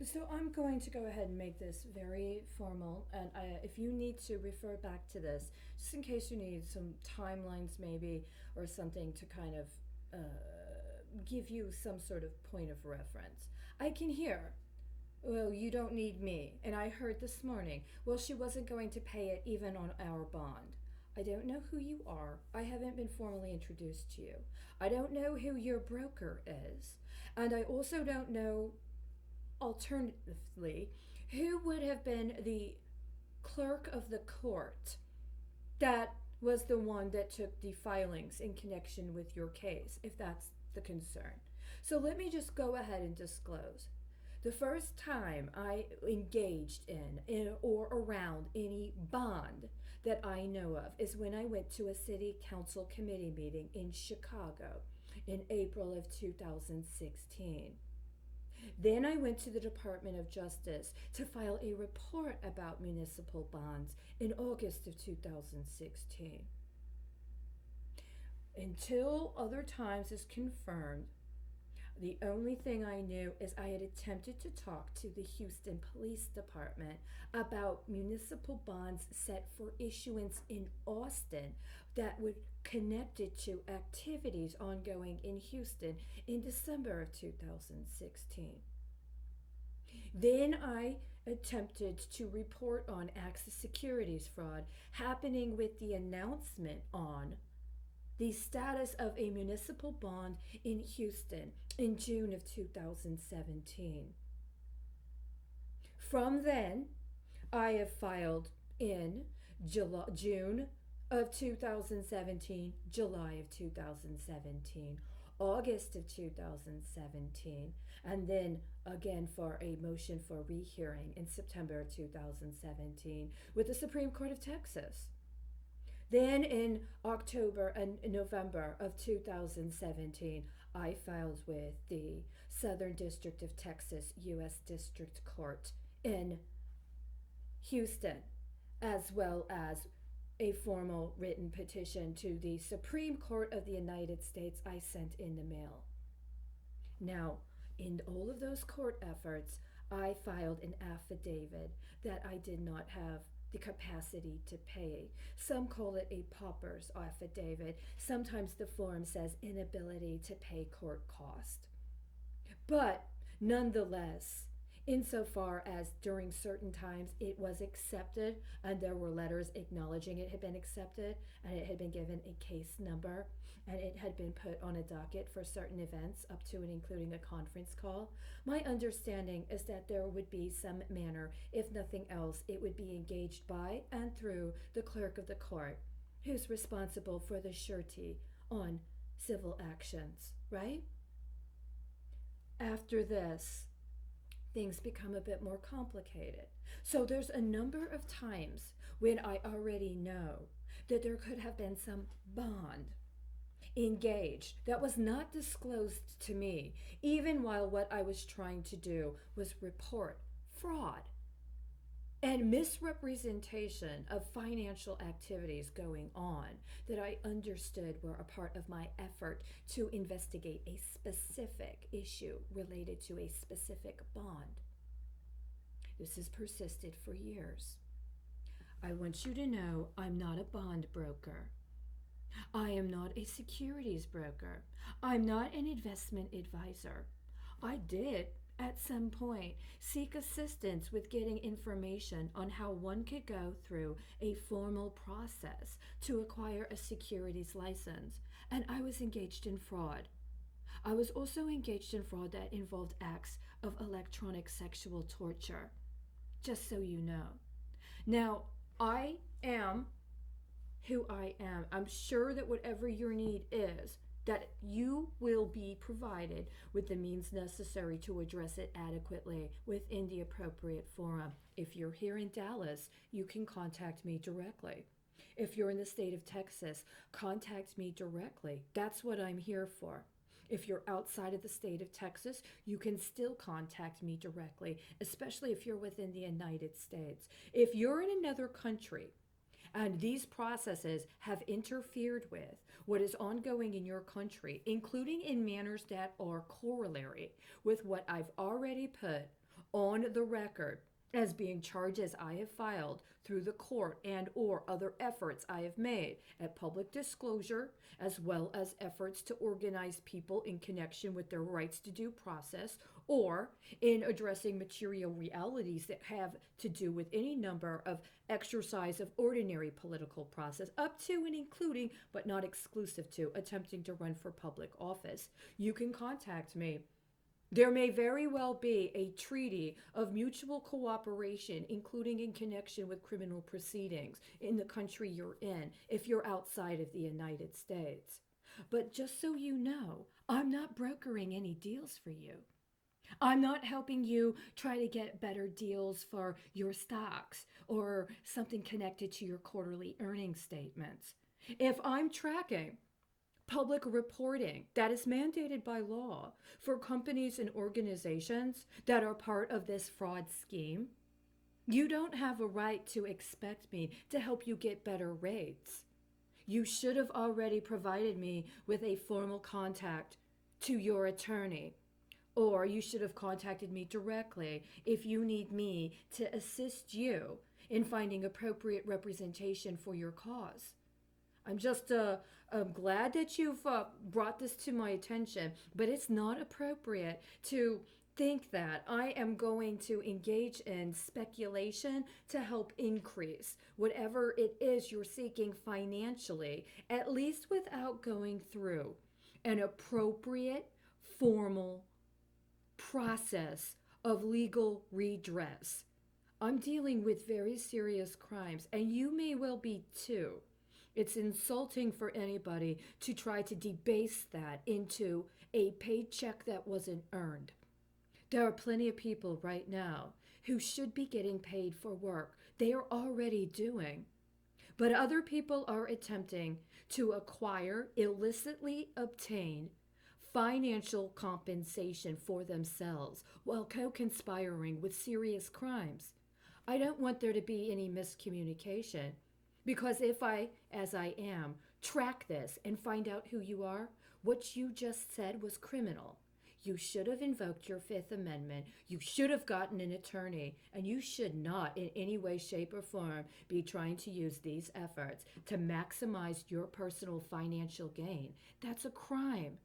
So I'm going to go ahead and make this very formal, and if you need to refer back to this, just in case you need some timelines maybe, or something to kind of give you some sort of point of reference, I can hear. Well, you don't need me. And I heard this morning, well, she wasn't going to pay it even on our bond. I don't know who you are. I haven't been formally introduced to you. I don't know who your broker is. And I also don't know, alternatively, who would have been the clerk of the court that was the one that took the filings in connection with your case, if that's the concern. So let me just go ahead and disclose. The first time I engaged in or around any bond that I know of is when I went to a city council committee meeting in Chicago in April of 2016. Then I went to the Department of Justice to file a report about municipal bonds in August of 2016. Until other times is confirmed, the only thing I knew is I had attempted to talk to the Houston Police Department about municipal bonds set for issuance in Austin that would connected to activities ongoing in Houston in December of 2016. Then I attempted to report on acts of securities fraud happening with the announcement on the status of a municipal bond in Houston in June of 2017. From then, I have filed in June of 2017, July of 2017, August of 2017, and then again for a motion for rehearing in September of 2017 with the Supreme Court of Texas. Then in October and November of 2017, I filed with the Southern District of Texas U.S. District Court in Houston, as well as a formal written petition to the Supreme Court of the United States I sent in the mail. Now, in all of those court efforts, I filed an affidavit that I did not have the capacity to pay. Some call it a pauper's affidavit. Sometimes the form says inability to pay court cost. But nonetheless, insofar as during certain times it was accepted and there were letters acknowledging it had been accepted and it had been given a case number and it had been put on a docket for certain events up to and including a conference call, my understanding is that there would be some manner, if nothing else, it would be engaged by and through the clerk of the court who's responsible for the surety on civil actions, right? After this, things become a bit more complicated. So there's a number of times when I already know that there could have been some bond engaged that was not disclosed to me, even while what I was trying to do was report fraud and misrepresentation of financial activities going on that I understood were a part of my effort to investigate a specific issue related to a specific bond. This has persisted for years. I want you to know I'm not a bond broker. I am not a securities broker. I'm not an investment advisor. I did, at some point, seek assistance with getting information on how one could go through a formal process to acquire a securities license, and I was engaged in fraud. I was also engaged in fraud that involved acts of electronic sexual torture, just so you know. Now, I am who I am. I'm sure that whatever your need is, that you will be provided with the means necessary to address it adequately within the appropriate forum. If you're here in Dallas, you can contact me directly. If you're in the state of Texas, contact me directly. That's what I'm here for. If you're outside of the state of Texas, you can still contact me directly, especially if you're within the United States. If you're in another country, and these processes have interfered with what is ongoing in your country, including in manners that are corollary with what I've already put on the record as being charges I have filed through the court and or other efforts I have made at public disclosure, as well as efforts to organize people in connection with their rights to due process, or in addressing material realities that have to do with any number of exercise of ordinary political process, up to and including, but not exclusive to, attempting to run for public office, you can contact me. There may very well be a treaty of mutual cooperation, including in connection with criminal proceedings in the country you're in, if you're outside of the United States. But just so you know, I'm not brokering any deals for you. I'm not helping you try to get better deals for your stocks or something connected to your quarterly earnings statements. If I'm tracking public reporting that is mandated by law for companies and organizations that are part of this fraud scheme, you don't have a right to expect me to help you get better rates. You should have already provided me with a formal contact to your attorney, or you should have contacted me directly if you need me to assist you in finding appropriate representation for your cause. I'm just glad that you've brought this to my attention, but it's not appropriate to think that I am going to engage in speculation to help increase whatever it is you're seeking financially, at least without going through an appropriate, formal process of legal redress. I'm dealing with very serious crimes, and you may well be too. It's insulting for anybody to try to debase that into a paycheck that wasn't earned. There are plenty of people right now who should be getting paid for work they are already doing. But other people are attempting to acquire, illicitly obtain financial compensation for themselves while co-conspiring with serious crimes. I don't want there to be any miscommunication. Because if I, as I am, track this and find out who you are, what you just said was criminal. You should have invoked your Fifth Amendment. You should have gotten an attorney. And you should not in any way, shape, or form be trying to use these efforts to maximize your personal financial gain. That's a crime.